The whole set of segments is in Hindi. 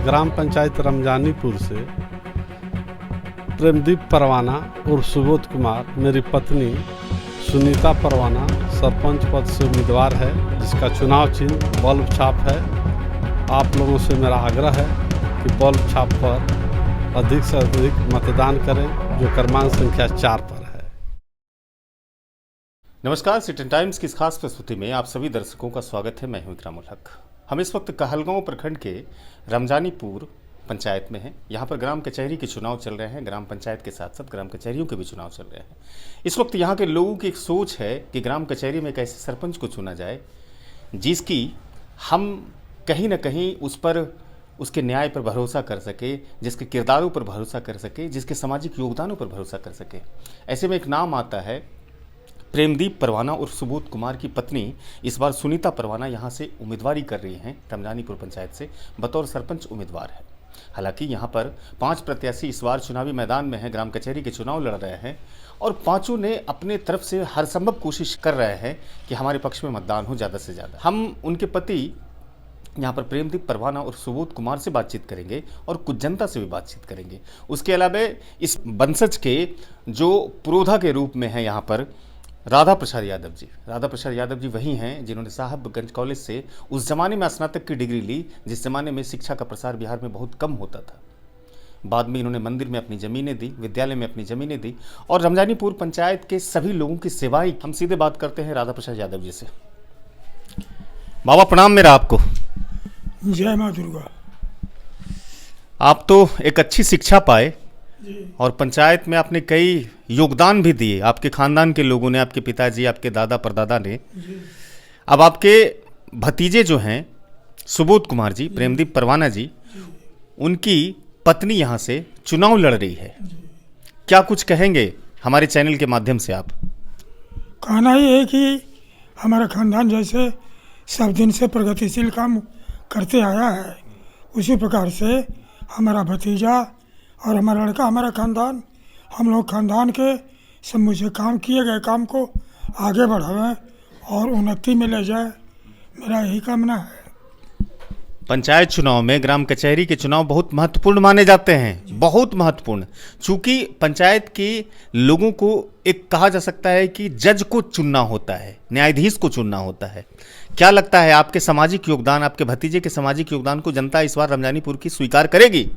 ग्राम पंचायत रमजानीपुर से प्रेमदीप परवाना और सुबोध कुमार, मेरी पत्नी सुनीता परवाना सरपंच पद से उम्मीदवार है, जिसका चुनाव चिन्ह बल्ब छाप है। आप लोगों से मेरा आग्रह है कि बल्ब छाप पर अधिक से अधिक मतदान करें, जो क्रमांक संख्या 4 पर है। नमस्कार, सिटी टाइम्स की इस खास प्रस्तुति में आप सभी दर्शकों का स्वागत है। मैं हूं इकरामुल हक। हम इस वक्त कहलगांव प्रखंड के रमजानीपुर पंचायत में हैं। यहाँ पर ग्राम कचहरी के चुनाव चल रहे हैं। ग्राम पंचायत के साथ साथ ग्राम कचहरियों के भी चुनाव चल रहे हैं। इस वक्त यहाँ के लोगों की एक सोच है कि ग्राम कचहरी में एक ऐसे सरपंच को चुना जाए जिसकी हम कहीं ना कहीं उस पर, उसके न्याय पर भरोसा कर सके, जिसके किरदारों पर भरोसा कर सके, जिसके सामाजिक योगदानों पर भरोसा कर सके। ऐसे में एक नाम आता है प्रेमदीप परवाना और सुबोध कुमार की पत्नी इस बार सुनीता परवाना यहाँ से उम्मीदवारी कर रही हैं। रमजानीपुर पंचायत से बतौर सरपंच उम्मीदवार है। हालांकि यहाँ पर 5 प्रत्याशी इस बार चुनावी मैदान में हैं, ग्राम कचहरी के चुनाव लड़ रहे हैं और पांचों ने अपने तरफ से हर संभव कोशिश कर रहे हैं कि हमारे पक्ष में मतदान हो ज़्यादा से ज़्यादा। हम उनके पति यहाँ पर प्रेमदीप परवाना और सुबोध कुमार से बातचीत करेंगे और कुछ जनता से भी बातचीत करेंगे। उसके अलावा इस वंशज के जो पुरोधा के रूप में है यहाँ पर राधा प्रसाद यादव जी वही हैं जिन्होंने साहबगंज कॉलेज से उस ज़माने में स्नातक की डिग्री ली, जिस ज़माने में शिक्षा का प्रसार बिहार में बहुत कम होता था। बाद में इन्होंने मंदिर में अपनी ज़मीनें दी, विद्यालय में अपनी ज़मीनें दी और रमजानीपुर पंचायत के सभी लोगों की सेवाएं। हम सीधे बात करते हैं राधा प्रसाद यादव जी से। बाबा प्रणाम मेरा आपको। जय माँ दुर्गा। आप तो एक अच्छी शिक्षा पाए और पंचायत में आपने कई योगदान भी दिए। आपके खानदान के लोगों ने, आपके पिताजी, आपके दादा परदादा ने। अब आपके भतीजे जो हैं सुबोध कुमार जी, प्रेमदीप परवाना जी, उनकी पत्नी यहाँ से चुनाव लड़ रही है। क्या कुछ कहेंगे हमारे चैनल के माध्यम से आप? कहना ही है कि हमारा खानदान जैसे सब दिन से प्रगतिशील काम करते आया है, उसी प्रकार से हमारा भतीजा और हमारा लड़का, हमारा खानदान, हम लोग खानदान के समूचे काम किए गए काम को आगे बढ़ावें और उन्नति में ले जाए, मेरा यही कामना है। पंचायत चुनाव में ग्राम कचहरी के चुनाव बहुत महत्वपूर्ण माने जाते हैं, बहुत महत्वपूर्ण। चूंकि पंचायत के लोगों को एक कहा जा सकता है कि जज को चुनना होता है, न्यायाधीश को चुनना होता है। क्या लगता है आपके सामाजिक योगदान, आपके भतीजे के सामाजिक योगदान को जनता इस बार रमजानीपुर की स्वीकार करेगी?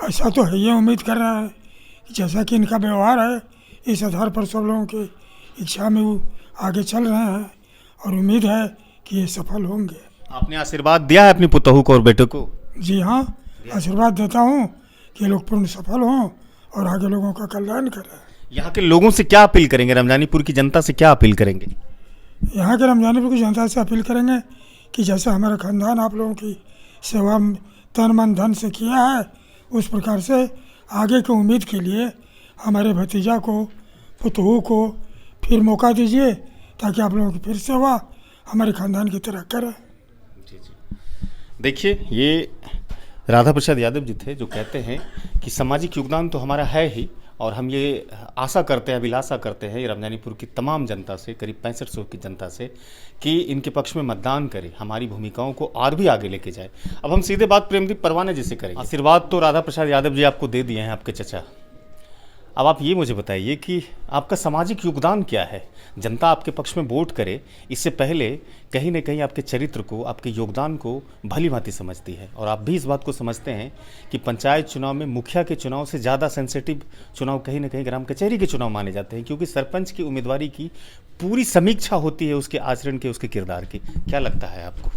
ऐसा तो है, ये उम्मीद कर रहा है कि जैसा कि इनका व्यवहार है, इस आधार पर सब लोगों की इच्छा में वो आगे चल रहे हैं और उम्मीद है कि ये सफल होंगे। आपने आशीर्वाद दिया है अपनी पुतहू को और बेटे को? जी हाँ, आशीर्वाद देता हूँ कि ये लोग पूर्ण सफल हों और आगे लोगों का कल्याण करें। यहाँ के लोगों से क्या अपील करेंगे, रमजानीपुर की जनता से क्या अपील करेंगे? यहाँ के रमजानीपुर की जनता से अपील करेंगे कि जैसा हमारा खानदान आप लोगों की सेवा तन मन धन से किया है, उस प्रकार से आगे की उम्मीद के लिए हमारे भतीजा को, पुतहू को फिर मौका दीजिए ताकि आप लोगों की फिर सेवा हमारे खानदान की तरह करें। देखिए, ये राधा प्रसाद यादव जी थे जो कहते हैं कि सामाजिक योगदान तो हमारा है ही, और हम ये आशा करते हैं, अभिलाषा करते हैं रमजानीपुर की तमाम जनता से, करीब 6500 की जनता से, कि इनके पक्ष में मतदान करें, हमारी भूमिकाओं को और भी आगे लेके जाए। अब हम सीधे बात प्रेमदीप परवाना जी से करेंगे। आशीर्वाद तो राधा प्रसाद यादव जी आपको दे दिए हैं, आपके चचा। अब आप ये मुझे बताइए कि आपका सामाजिक योगदान क्या है? जनता आपके पक्ष में वोट करे, इससे पहले कहीं ना कहीं आपके चरित्र को, आपके योगदान को भली भांति समझती है। और आप भी इस बात को समझते हैं कि पंचायत चुनाव में मुखिया के चुनाव से ज़्यादा सेंसिटिव चुनाव कहीं ना कहीं ग्राम कचहरी के चुनाव माने जाते हैं, क्योंकि सरपंच की उम्मीदवारी की पूरी समीक्षा होती है उसके आचरण के, उसके किरदार की। क्या लगता है आपको?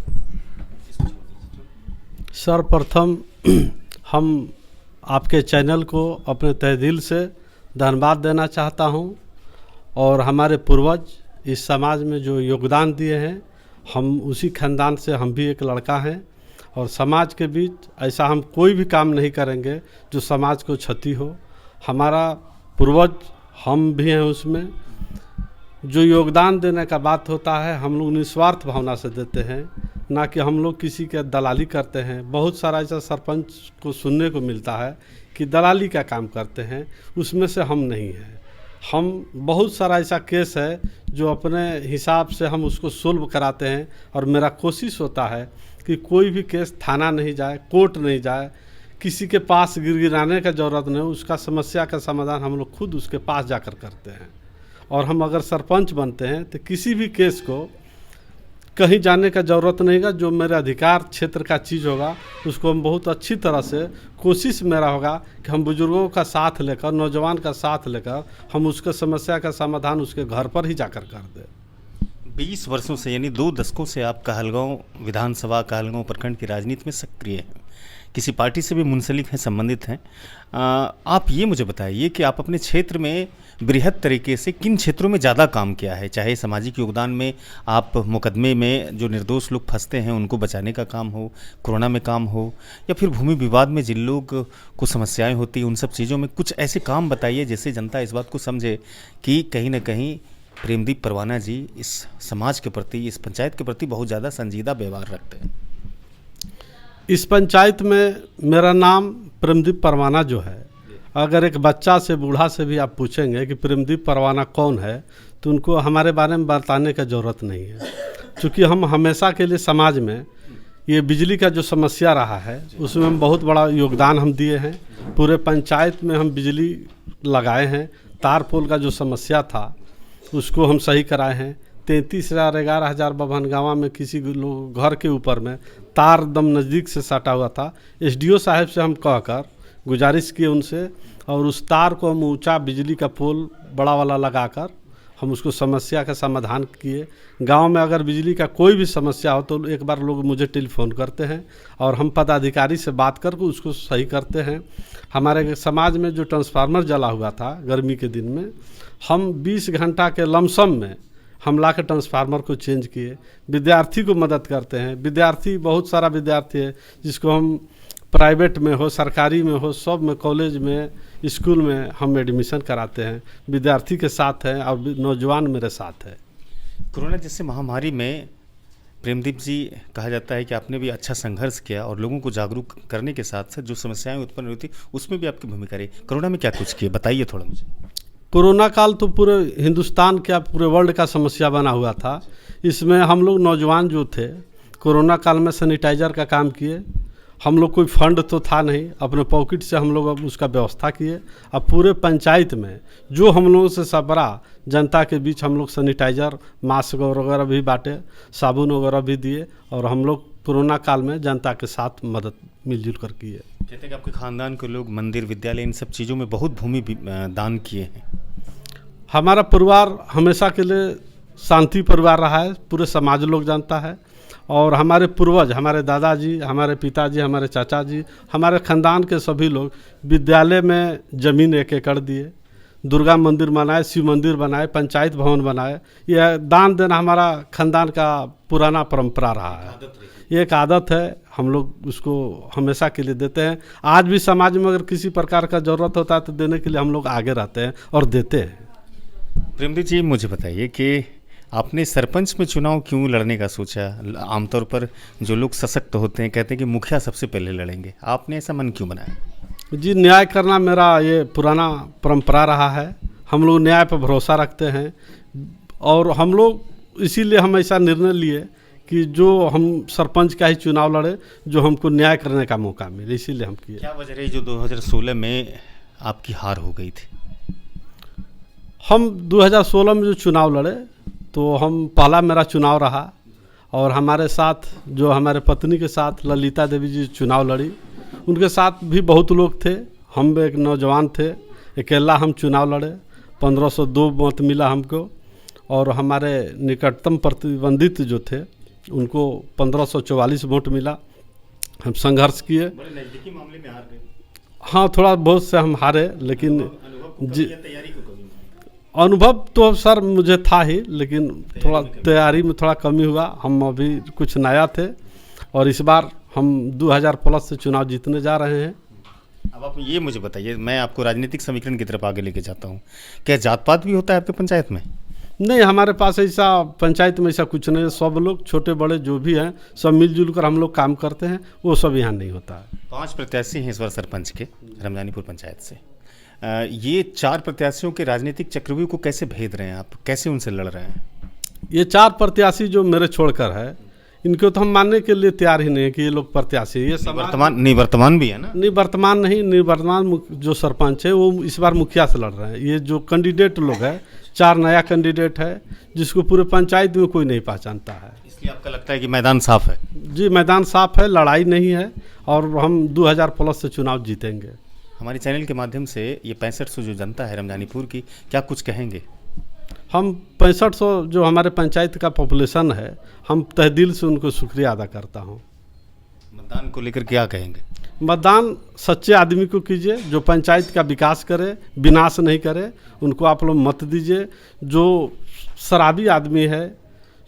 सर्वप्रथम हम आपके चैनल को अपने तहे दिल से धन्यवाद देना चाहता हूं, और हमारे पूर्वज इस समाज में जो योगदान दिए हैं, हम उसी खानदान से, हम भी एक लड़का हैं, और समाज के बीच ऐसा हम कोई भी काम नहीं करेंगे जो समाज को क्षति हो। हमारा पूर्वज, हम भी हैं उसमें। जो योगदान देने का बात होता है, हम लोग निस्वार्थ भावना से देते हैं, ना कि हम लोग किसी के दलाली करते हैं। बहुत सारा ऐसा सरपंच को सुनने को मिलता है कि दलाली का काम करते हैं, उसमें से हम नहीं हैं। हम बहुत सारा ऐसा केस है जो अपने हिसाब से हम उसको सोल्व कराते हैं, और मेरा कोशिश होता है कि कोई भी केस थाना नहीं जाए, कोर्ट नहीं जाए, किसी के पास गिड़गिड़ाने का ज़रूरत नहीं, उसका समस्या का समाधान हम लोग खुद उसके पास जाकर करते हैं। और हम अगर सरपंच बनते हैं तो किसी भी केस को कहीं जाने का ज़रूरत नहीं है। जो मेरे अधिकार क्षेत्र का चीज़ होगा उसको हम बहुत अच्छी तरह से, कोशिश मेरा होगा कि हम बुजुर्गों का साथ लेकर, नौजवान का साथ लेकर हम उसके समस्या का समाधान उसके घर पर ही जाकर कर दें। 20 वर्षों से यानी 2 दशकों से आप कहलगांव विधानसभा, कहलगांव प्रखंड की राजनीति में सक्रिय हैं, किसी पार्टी से भी मुंसलिक हैं, संबंधित हैं। आप ये मुझे बताइए कि आप अपने क्षेत्र में बृहद तरीके से किन क्षेत्रों में ज़्यादा काम किया है, चाहे सामाजिक योगदान में, आप मुकदमे में जो निर्दोष लोग फंसते हैं उनको बचाने का काम हो, कोरोना में काम हो, या फिर भूमि विवाद में जिन लोग को समस्याएं होती हैं उन सब चीज़ों में कुछ ऐसे काम बताइए जिससे जनता इस बात को समझे कि कहीं ना कहीं प्रेमदीप परवाना जी इस समाज के प्रति, इस पंचायत के प्रति बहुत ज़्यादा संजीदा व्यवहार रखते हैं। इस पंचायत में मेरा नाम प्रेमदीप परवाना जो है, अगर एक बच्चा से बूढ़ा से भी आप पूछेंगे कि प्रेमदीप परवाना कौन है तो उनको हमारे बारे में बताने का ज़रूरत नहीं है, क्योंकि हम हमेशा के लिए समाज में ये बिजली का जो समस्या रहा है उसमें हम बहुत बड़ा योगदान हम दिए हैं। पूरे पंचायत में हम बिजली लगाए हैं, तार पोल का जो समस्या था उसको हम सही कराए हैं। 33,000 11,000 बभनगावा में किसी लोग घर के ऊपर में तार दम नज़दीक से सटा हुआ था। एसडीओ साहब से हम कहकर गुजारिश किए उनसे, और उस तार को हम ऊंचा बिजली का पोल बड़ा वाला लगाकर हम उसको समस्या का समाधान किए। गांव में अगर बिजली का कोई भी समस्या हो तो एक बार लोग मुझे टेलीफोन करते हैं और हम पदाधिकारी से बात करके उसको सही करते हैं। हमारे समाज में जो ट्रांसफार्मर जला हुआ था गर्मी के दिन में, हम 20 घंटा के लमसम में हम ला के ट्रांसफार्मर को चेंज किए। विद्यार्थी को मदद करते हैं, विद्यार्थी बहुत सारा विद्यार्थी है जिसको हम प्राइवेट में हो, सरकारी में हो, सब में, कॉलेज में, स्कूल में हम एडमिशन कराते हैं। विद्यार्थी के साथ हैं और नौजवान मेरे साथ है। कोरोना जैसे महामारी में प्रेमदीप जी कहा जाता है कि आपने भी अच्छा संघर्ष किया और लोगों को जागरूक करने के साथ साथ जो समस्याएं उत्पन्न हुई थी उसमें भी आपकी भूमिका रही। कोरोना में क्या कुछ किया, बताइए थोड़ा मुझे। कोरोना काल तो पूरे हिंदुस्तान क्या पूरे वर्ल्ड का समस्या बना हुआ था। इसमें हम लोग नौजवान जो थे कोरोना काल में सैनिटाइज़र का काम किए। हम लोग कोई फंड तो था नहीं, अपने पॉकेट से हम लोग अब उसका व्यवस्था किए। अब पूरे पंचायत में जो हम लोगों से सबरा जनता के बीच हम लोग सैनिटाइज़र, मास्क वगैरह भी बांटे, साबुन वगैरह भी दिए, और हम लोग कोरोना काल में जनता के साथ मदद मिलजुल कर किए। कहते हैं कि आपके खानदान के लोग मंदिर, विद्यालय, इन सब चीज़ों में बहुत भूमि दान किए हैं। हमारा परिवार हमेशा के लिए शांति परिवार रहा है, पूरे समाज लोग जानता है। और हमारे पूर्वज, हमारे दादाजी, हमारे पिताजी, हमारे चाचा जी, हमारे ख़ानदान के सभी लोग विद्यालय में ज़मीन 1 एकड़ दिए, दुर्गा मंदिर बनाए, शिव मंदिर बनाए, पंचायत भवन बनाए। यह दान देना हमारा ख़ानदान का पुराना परंपरा रहा है, ये एक आदत है, हम लोग उसको हमेशा के लिए देते हैं। आज भी समाज में अगर किसी प्रकार का ज़रूरत होता है तो देने के लिए हम लोग आगे रहते हैं और देते हैं। प्रेमदीप जी मुझे बताइए कि आपने सरपंच में चुनाव क्यों लड़ने का सोचा? आमतौर पर जो लोग सशक्त होते हैं कहते हैं कि मुखिया सबसे पहले लड़ेंगे, आपने ऐसा मन क्यों बनाया? जी, न्याय करना मेरा ये पुराना परंपरा रहा है। हम लोग न्याय पर भरोसा रखते हैं और हम लोग इसीलिए हम ऐसा निर्णय लिए कि जो हम सरपंच का ही चुनाव लड़े, जो हमको न्याय करने का मौका मिले, इसीलिए हम किए। क्या वजह रही जो 2016 में आपकी हार हो गई थी? हम 2016 में जो चुनाव लड़े तो हम पहला मेरा चुनाव रहा, और हमारे साथ जो हमारे पत्नी के साथ ललिता देवी जी चुनाव लड़ी, उनके साथ भी बहुत लोग थे। हम एक नौजवान थे, अकेला हम चुनाव लड़े, 1502 मत मिला हमको, और हमारे निकटतम प्रतिद्वंदित जो थे उनको 1544 वोट मिला। हम संघर्ष किए, बड़े नज़दीकी मामले में हार गए। हाँ, थोड़ा बहुत से हम हारे, लेकिन जी अनुभव तो सर मुझे था ही, लेकिन थोड़ा तैयारी में थोड़ा कमी हुआ। हम अभी कुछ नया थे और इस बार हम 2000 प्लस से चुनाव जीतने जा रहे हैं। अब आप ये मुझे बताइए, मैं आपको राजनीतिक समीकरण की तरफ आगे लेके जाता हूँ। क्या जात पात भी होता है आपके पंचायत में? नहीं, हमारे पास ऐसा पंचायत में ऐसा कुछ नहीं है। सब लोग छोटे बड़े जो भी हैं सब मिलजुल कर हम लोग काम करते हैं, वो सब यहाँ नहीं होता है। 5 प्रत्याशी हैं इस बार सरपंच के रमजानीपुर पंचायत से। ये 4 प्रत्याशियों के राजनीतिक चक्रव्यूह को कैसे भेद रहे हैं आप, कैसे उनसे लड़ रहे हैं? ये 4 प्रत्याशी जो मेरे छोड़कर है, इनको तो हम मानने के लिए तैयार ही नहीं है कि ये लोग प्रत्याशी है। ये निवर्तमान भी है ना? निवर्तमान जो सरपंच है वो इस बार मुखिया से लड़ रहे हैं। ये जो कैंडिडेट लोग है 4 नया कैंडिडेट है जिसको पूरे पंचायत में कोई नहीं पहचानता है। इसलिए आपका लगता है कि मैदान साफ है? जी मैदान साफ है, लड़ाई नहीं है और हम 2000 प्लस से चुनाव जीतेंगे। हमारे चैनल के माध्यम से ये 6500 जो जनता है रमजानीपुर की, क्या कुछ कहेंगे? हम 6500 जो हमारे पंचायत का पॉपुलेशन है, हम तहे दिल से उनको शुक्रिया अदा करता हूँ। मतदान को लेकर क्या कहेंगे? मतदान सच्चे आदमी को कीजिए जो पंचायत का विकास करे, विनाश नहीं करे, उनको आप लोग मत दीजिए। जो शराबी आदमी है,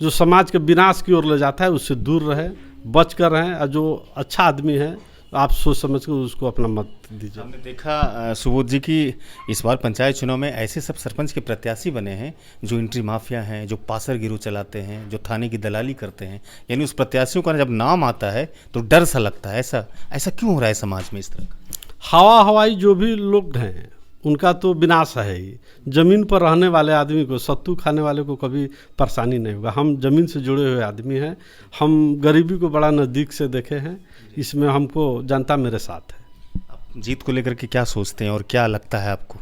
जो समाज के विनाश की ओर ले जाता है, उससे दूर रहे, बच कर रहें। और जो अच्छा आदमी है आप सोच समझ कर उसको अपना मत दीजिए। हमने देखा सुबोध जी की इस बार पंचायत चुनाव में ऐसे सब सरपंच के प्रत्याशी बने हैं जो एंट्री माफिया हैं, जो पासर गिरोह चलाते हैं, जो थाने की दलाली करते हैं। यानी उस प्रत्याशियों का जब नाम आता है तो डर सा लगता है। ऐसा क्यों हो रहा है समाज में इस तरह का? हवाई जो भी लोग हैं उनका तो विनाश है ही। ज़मीन पर रहने वाले आदमी को, सत्तू खाने वाले को कभी परेशानी नहीं होगा। हम ज़मीन से जुड़े हुए आदमी हैं, हम गरीबी को बड़ा नज़दीक से देखे हैं, इसमें हमको जनता मेरे साथ है। आप जीत को लेकर के क्या सोचते हैं और क्या लगता है आपको?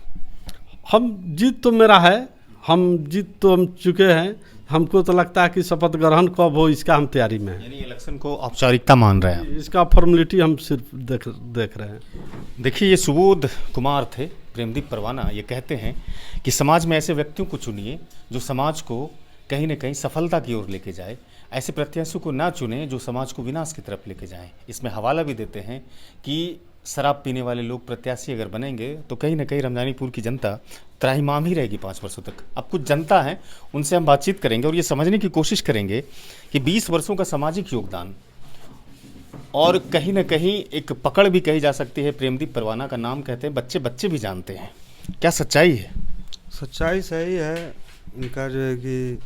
हम जीत तो मेरा है, हम चुके हैं। हमको तो लगता है कि शपथ ग्रहण कब हो इसका हम तैयारी में हैं। यानी इलेक्शन को औपचारिकता मान रहे हैं? इसका फॉर्मेलिटी हम सिर्फ देख रहे हैं। देखिए, ये सुबोध कुमार थे, प्रेमदीप परवाना। ये कहते हैं कि समाज में ऐसे व्यक्तियों को चुनिए जो समाज को कहीं न कहीं सफलता की ओर लेके जाए। ऐसे प्रत्याशियों को ना चुने जो समाज को विनाश की तरफ लेके जाएं। इसमें हवाला भी देते हैं कि शराब पीने वाले लोग प्रत्याशी अगर बनेंगे तो कहीं ना कहीं रमजानीपुर की जनता त्राहिमाम ही रहेगी 5 वर्षों तक। अब कुछ जनता है, उनसे हम बातचीत करेंगे और ये समझने की कोशिश करेंगे कि 20 वर्षों का सामाजिक योगदान और कहीं ना कहीं एक पकड़ भी कही जा सकती है। प्रेमदीप परवाना का नाम कहते हैं, बच्चे भी जानते हैं। क्या सच्चाई है? सच्चाई सही है इनका, जो है कि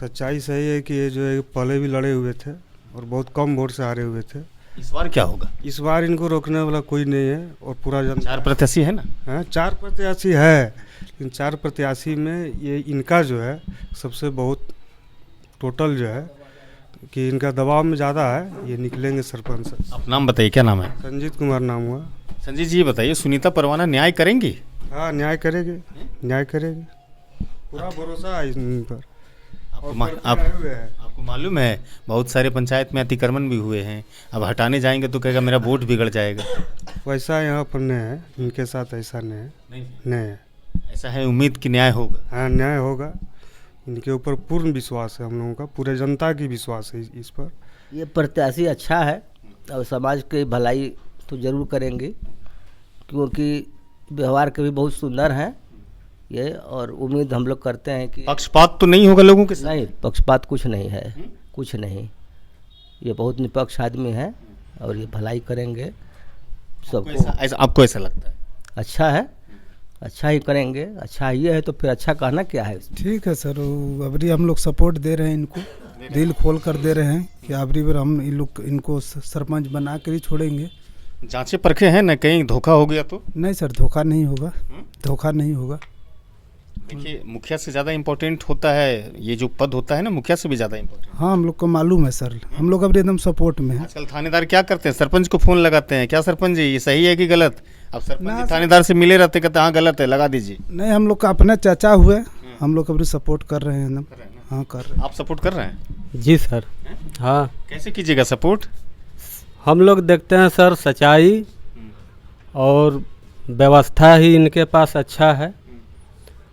सच्चाई सही है कि ये जो है पहले भी लड़े हुए थे और बहुत कम वोट से हारे हुए थे। इस बार क्या होगा? इस बार इनको रोकने वाला कोई नहीं है और पूरा जनता। 4 प्रत्याशी है ना? हाँ, 4 प्रत्याशी है, लेकिन 4 प्रत्याशी में ये इनका जो है सबसे बहुत टोटल जो है कि इनका दबाव में ज़्यादा है। ये निकलेंगे सरपंच से। आप नाम बताइए, क्या नाम है? संजीत कुमार नाम हुआ। संजीत जी, ये बताइए, सुनीता परवाना न्याय करेंगी? हाँ, न्याय करेंगे, न्याय करेंगे, पूरा भरोसा है इन पर। आपको मालूम है बहुत सारे पंचायत में अतिक्रमण भी हुए हैं। अब हटाने जाएंगे तो कहेगा मेरा वोट बिगड़ जाएगा। वैसा यहाँ पर नहीं है, इनके साथ ऐसा नहीं है। नहीं है ऐसा है। उम्मीद कि न्याय होगा? हाँ, न्याय होगा। इनके ऊपर पूर्ण विश्वास है हम लोगों का, पूरे जनता की विश्वास है इस पर। ये प्रत्याशी अच्छा है और समाज की भलाई तो ज़रूर करेंगे, क्योंकि व्यवहार के भी बहुत सुंदर हैं ये। और उम्मीद हम लोग करते हैं कि पक्षपात तो नहीं होगा लोगों के साथ? नहीं, पक्षपात कुछ नहीं है, कुछ नहीं। ये बहुत निष्पक्ष आदमी है और ये भलाई करेंगे सबको। आपको ऐसा लगता है? अच्छा है, अच्छा ही करेंगे। अच्छा ये है तो फिर अच्छा कहना क्या है? ठीक है सर, अबरी हम लोग सपोर्ट दे रहे हैं इनको, दिल खोल कर दे रहे हैं कि अबरी बार हम इनको सरपंच बना कर ही छोड़ेंगे। जांचे परखे हैं ना, कहीं धोखा हो गया तो? नहीं सर, धोखा नहीं होगा, धोखा नहीं होगा। देखिए, मुखिया से ज़्यादा इम्पोर्टेंट होता है ये जो पद होता है ना, मुखिया से भी ज़्यादा इम्पोर्टेंट। हाँ, हम लोग को मालूम है सर, हम लोग अभी एकदम सपोर्ट में हैं। आजकल थानेदार क्या करते हैं, सरपंच को फ़ोन लगाते हैं, क्या सरपंच जी ये सही है कि गलत? अब सरपंच जी थानेदार से मिले रहते, कहते हाँ गलत है, लगा दीजिए। नहीं, हम लोग का अपना चाचा हुए, हम लोग अभी सपोर्ट कर रहे हैं एकदम। हाँ, कर रहे हैं। आप सपोर्ट कर रहे हैं? जी सर। हाँ, कैसे कीजिएगा सपोर्ट? हम लोग देखते हैं सर सच्चाई और व्यवस्था ही इनके पास अच्छा है।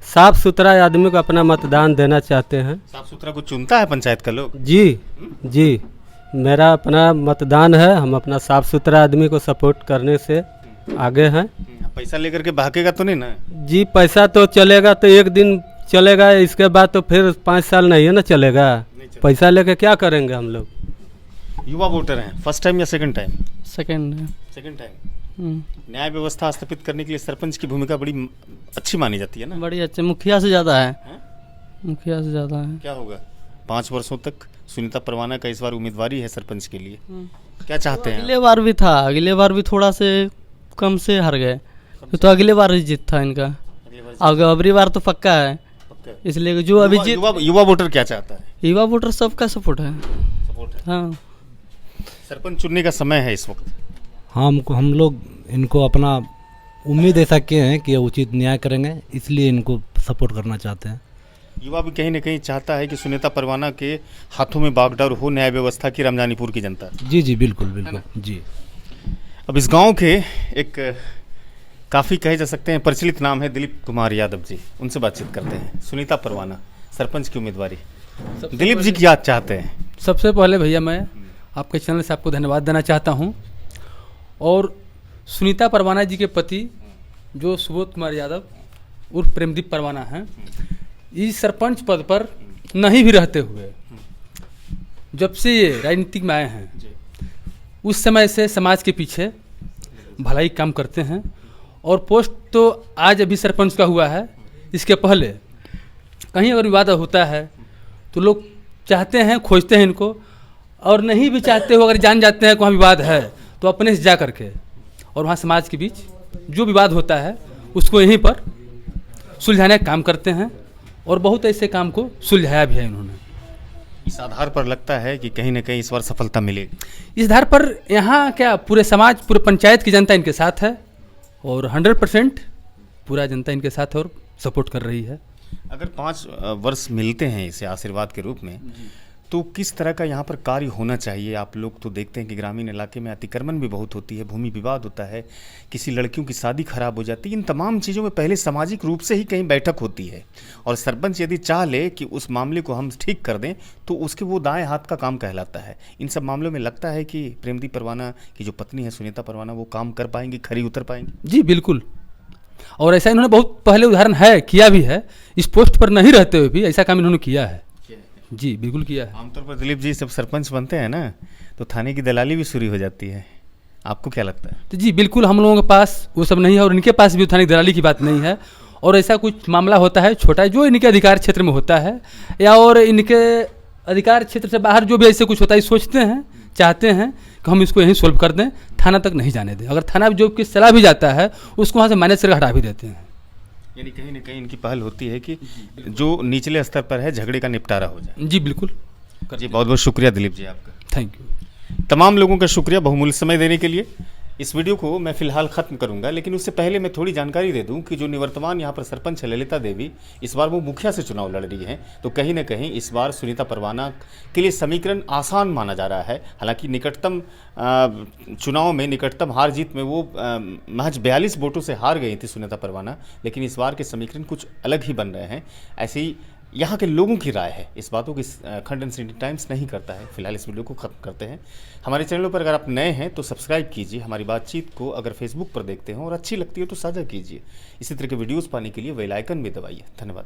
साफ सुथरा आदमी को अपना मतदान देना चाहते हैं। साफ सुथरा को चुनता है पंचायत का लोग? जी जी, मेरा अपना मतदान है, हम अपना साफ सुथरा आदमी को सपोर्ट करने से आगे हैं। पैसा लेकर के भागेगा तो नहीं ना? जी, पैसा तो चलेगा तो एक दिन चलेगा, इसके बाद तो फिर 5 साल नहीं है ना चलेगा। पैसा लेके क्या करेंगे हम लोग? युवा वोटर हैं, फर्स्ट टाइम या सेकंड टाइम? Second time. न्याय व्यवस्था स्थापित करने के लिए सरपंच की भूमिका बड़ी अच्छी मानी जाती है ना? बड़ी अच्छे, मुखिया से ज़्यादा है। मुखिया से ज़्यादा है। क्या होगा 5 वर्षों तक? सुनीता परवाना का इस बार उम्मीदवारी है सरपंच के लिए, क्या चाहते हैं? अगले बार भी था, अगले बार भी थोड़ा से कम से हार गए, तो अगले बार ही जीत था इनका। अगली बार तो पक्का है, इसलिए जो अभी युवा वोटर क्या चाहता है? युवा वोटर सबका सपोर्ट है। सपोर्ट है। हाँ सरपंच चुनने का समय है इस वक्त। हम लोग इनको अपना उम्मीद ऐसा किए हैं कि ये उचित न्याय करेंगे, इसलिए इनको सपोर्ट करना चाहते हैं। युवा भी कहीं ना कहीं चाहता है कि सुनीता परवाना के हाथों में बागडोर हो न्याय व्यवस्था की रमजानीपुर की जनता। जी जी बिल्कुल बिल्कुल जी। अब इस गांव के एक काफ़ी कहे जा सकते हैं प्रचलित नाम है दिलीप कुमार यादव जी, उनसे बातचीत करते हैं। सुनीता परवाना सरपंच की उम्मीदवारी, दिलीप जी क्या चाहते हैं? सबसे पहले भैया मैं आपके चैनल से आपको धन्यवाद देना चाहता हूं, और सुनीता परवाना जी के पति जो सुबोध कुमार यादव उर्फ प्रेमदीप परवाना हैं, इस सरपंच पद पर नहीं भी रहते हुए जब से ये राजनीतिक में आए हैं उस समय से समाज के पीछे भलाई काम करते हैं। और पोस्ट तो आज अभी सरपंच का हुआ है, इसके पहले कहीं अगर विवाद होता है तो लोग चाहते हैं, खोजते हैं इनको, और नहीं भी चाहते हो अगर जान जाते हैं कि वहाँ विवाद है तो अपने से जा करके और वहाँ समाज के बीच जो विवाद होता है उसको यहीं पर सुलझाने का काम करते हैं, और बहुत ऐसे काम को सुलझाया भी है इन्होंने। इस आधार पर लगता है कि कहीं ना कहीं इस बार सफलता मिलेगी। इस आधार पर यहाँ क्या पूरे समाज, पूरे पंचायत की जनता इनके साथ है, और 100% पूरा जनता इनके साथ है और सपोर्ट कर रही है। अगर 5 वर्ष मिलते हैं इसे आशीर्वाद के रूप में, तो किस तरह का यहाँ पर कार्य होना चाहिए? आप लोग तो देखते हैं कि ग्रामीण इलाके में अतिक्रमण भी बहुत होती है, भूमि विवाद होता है, किसी लड़कियों की शादी खराब हो जाती है। इन तमाम चीज़ों में पहले सामाजिक रूप से ही कहीं बैठक होती है, और सरपंच यदि चाह ले कि उस मामले को हम ठीक कर दें तो उसके वो दाएं हाथ का काम कहलाता है। इन सब मामलों में लगता है कि प्रेमदीप परवाना की जो पत्नी है सुनीता परवाना, वो काम कर पाएंगी, खरी उतर पाएंगी? जी बिल्कुल, और ऐसा इन्होंने बहुत पहले उदाहरण है, किया भी है। इस पोस्ट पर नहीं रहते हुए भी ऐसा काम इन्होंने किया है। जी बिल्कुल किया है। आमतौर पर दिलीप जी जब सरपंच बनते हैं ना तो थाने की दलाली भी शुरू हो जाती है, आपको क्या लगता है? तो जी बिल्कुल, हम लोगों के पास वो सब नहीं है, और इनके पास भी थाने की दलाली की बात नहीं है। और ऐसा कुछ मामला होता है छोटा जो इनके अधिकार क्षेत्र में होता है, या और इनके अधिकार क्षेत्र से बाहर जो भी ऐसे कुछ होता है, सोचते हैं, चाहते हैं कि हम इसको यहीं सोल्व कर दें, थाना तक नहीं जाने दें। अगर थाना जो की सलाह भी जाता है उसको वहाँ से मैनेज करके हटा भी देते हैं। यानी कहीं ना कहीं इनकी पहल होती है कि जो निचले स्तर पर है झगड़े का निपटारा हो जाए। जी बिल्कुल जी, बहुत बहुत शुक्रिया दिलीप जी आपका। Thank you. तमाम लोगों का शुक्रिया बहुमूल्य समय देने के लिए। इस वीडियो को मैं फिलहाल ख़त्म करूंगा, लेकिन उससे पहले मैं थोड़ी जानकारी दे दूं कि जो निवर्तमान यहाँ पर सरपंच है ललिता देवी, इस बार वो मुखिया से चुनाव लड़ रही हैं। तो कहीं ना कहीं इस बार सुनीता परवाना के लिए समीकरण आसान माना जा रहा है। हालांकि निकटतम चुनाव में निकटतम हार जीत में वो महज 42 वोटों से हार गई थी सुनीता परवाना, लेकिन इस बार के समीकरण कुछ अलग ही बन रहे हैं। ऐसे ही यहाँ के लोगों की राय है, इस बातों की खंडन सिटी टाइम्स नहीं करता है। फिलहाल इस वीडियो को खत्म करते हैं। हमारे चैनलों पर अगर आप नए हैं तो सब्सक्राइब कीजिए, हमारी बातचीत को अगर फेसबुक पर देखते हैं और अच्छी लगती है तो साझा कीजिए। इसी तरह के वीडियोस पाने के लिए बेल आइकन भी दबाइए। धन्यवाद।